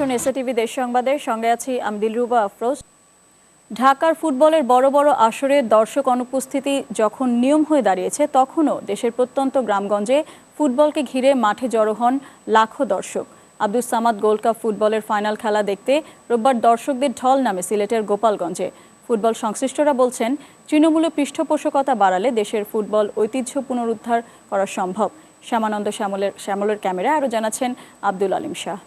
আমন্ত্রণ এসএটিভি দেশ সংবাদের সঙ্গে আছি আমি দিলরুবা আফরোজ। ঢাকার ফুটবলের বড় বড় আসরে দর্শক অনুপস্থিতি যখন নিয়ম হয়ে দাঁড়িয়েছে, তখনও দেশের প্রত্যন্ত গ্রামগঞ্জে ফুটবলকে ঘিরে মাঠে জড়ো হন লাখো দর্শক। আব্দুস সামাদ গোল্ড কাপ ফুটবলের ফাইনাল খেলা দেখতে রোববার দর্শকদের ঢল নামে সিলেটের গোপালগঞ্জে। ফুটবল সংশ্লিষ্টরা বলছেন, তৃণমূলে পৃষ্ঠপোষকতা বাড়ালে দেশের ফুটবল ঐতিহ্য পুনরুদ্ধার করা সম্ভব। শ্যামানন্দ শ্যামলের ক্যামেরায় আরও জানাচ্ছেন আব্দুল আলিম শাহ।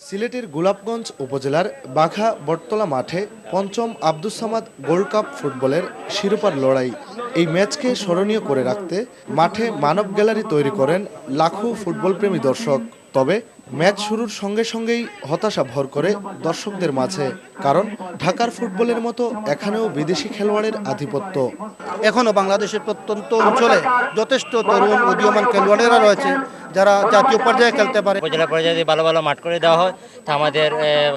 সিলেটের গোলাপগঞ্জ উপজেলার বাঘা বটতলা মাঠে পঞ্চম আব্দুস সামাদ গোল্ড কাপ ফুটবলের শিরোপার লড়াই। এই ম্যাচকে স্মরণীয় করে রাখতে মাঠে মানব গ্যালারি তৈরি করেন লাখো ফুটবলপ্রেমী দর্শক। তবে ম্যাচ শুরুর সঙ্গে সঙ্গেই হতাশা ভর করে দর্শকদের মাঝে, কারণ ঢাকার ফুটবলের মতো এখানেও বিদেশি খেলোয়াড়ের আধিপত্য। এখনও বাংলাদেশের প্রত্যন্ত অঞ্চলে যথেষ্ট তরুণ উদীয়মান খেলোয়াড়েরা রয়েছে যারা জাতীয় পর্যায়ে খেলতে পারে। উপজেলা পর্যায়ে যদি ভালো ভালো মাঠ করে দেওয়া হয় তা আমাদের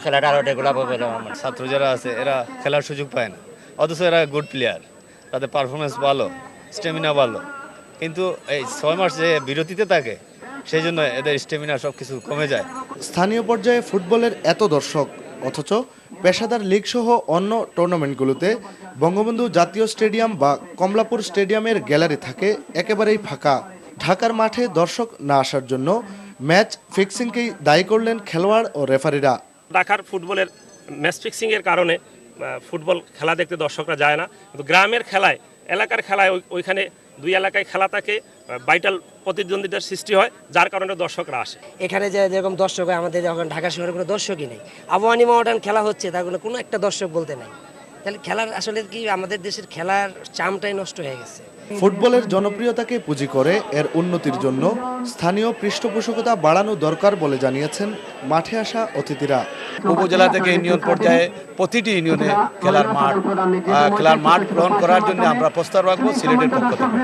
খেলাটা আরও ডেভেলপ হবে। ছাত্র যারা আছে এরা খেলার সুযোগ পায় না, অথচ এরা গুড প্লেয়ার, তাদের পারফরমেন্স ভালো, স্টেমিনা ভালো, কিন্তু এই 6 মাস যে বিরতিতে থাকে সেই জন্য এদের স্টেমিনা সব কিছু কমে যায়। স্থানীয় পর্যায়ে ফুটবলের এত দর্শক, অথচ পেশাদার লিগ সহ অন্য টুর্নামেন্টগুলোতে বঙ্গবন্ধু জাতীয় স্টেডিয়াম বা কমলাপুর স্টেডিয়ামের গ্যালারি থাকে একেবারেই ফাঁকা। ঢাকার মাঠে দর্শক না আসার জন্য ম্যাচ ফিক্সিংকেই দায়ী করলেন খেলোয়াড় ও রেফারিরা। ঢাকার ফুটবলের ম্যাচ ফিক্সিংয়ের কারণে ফুটবল খেলা দেখতে দর্শকরা যায় না, কিন্তু গ্রামের খেলায়, এলাকার খেলায় ওইখানে দুই এলাকায় খেলা থাকে, ভাইটাল প্রতিদ্বন্দ্বিতার সৃষ্টি হয়, যার কারণে দর্শকরা আসে। এখানে যে যেরকম দর্শক হয়, আমাদের যখন ঢাকা শহরে কোনো দর্শকই নেই। আবহাওয়ানি মডার্ন খেলা হচ্ছে, তার কোনো একটা দর্শক বলতে নাই। তাহলে খেলার আসলে কি আমাদের দেশের খেলার চামটাই নষ্ট হয়ে গেছে। ফুটবলের জনপ্রিয়তাকে পুঁজি করে এর উন্নতির জন্য স্থানীয় পৃষ্ঠপোষকতা বাড়ানো দরকার বলে জানিয়েছেন মাঠে আসা অতিথিরা। উপজেলা থেকে ইউনিয়ন পর্যায়ে প্রতিটি ইউনিয়নে খেলার মাঠ গ্রহণ করার জন্য আমরা প্রস্তাব রাখবো সিলেটের পক্ষ থেকে।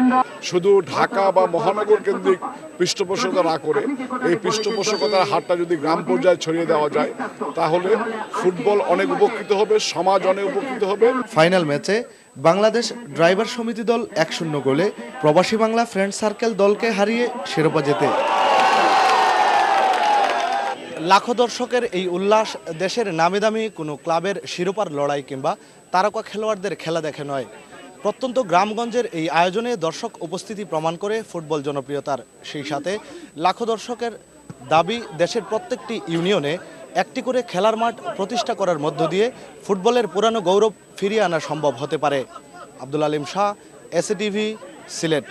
শুধু ঢাকা বা মহানগর কেন্দ্রিক পৃষ্ঠপোষকতা না করে এই পৃষ্ঠপোষকতার হারটা যদি গ্রাম পর্যায়ে ছড়িয়ে দেওয়া যায়, তাহলে ফুটবল অনেক উপকৃত হবে, সমাজ অনেক উপকৃত হবে। ফাইনাল ম্যাচে বাংলাদেশ ড্রাইভার সমিতি দল 1-0 গোলে প্রবাসী বাংলা ফ্রেন্ড সার্কেল দলকে হারিয়ে শিরোপা জেতে। লাখো দর্শকের এই উল্লাস দেশের নামিদামি কোনো ক্লাবের শিরোপার লড়াই কিংবা তারকা খেলোয়াড়দের খেলা দেখে নয়। প্রত্যন্ত গ্রামগঞ্জের এই আয়োজনে দর্শক উপস্থিতি প্রমাণ করে ফুটবল জনপ্রিয়তার। সেই সাথে লাখো দর্শকের দাবি, দেশের প্রত্যেকটি ইউনিয়নে একটি করে খেলার মাঠ প্রতিষ্ঠা করার মধ্য দিয়ে ফুটবলের পুরানো গৌরব ফিরিয়ে আনা সম্ভব হতে পারে। আব্দুল আলিম শাহ, এসএটিভি, সিলেট।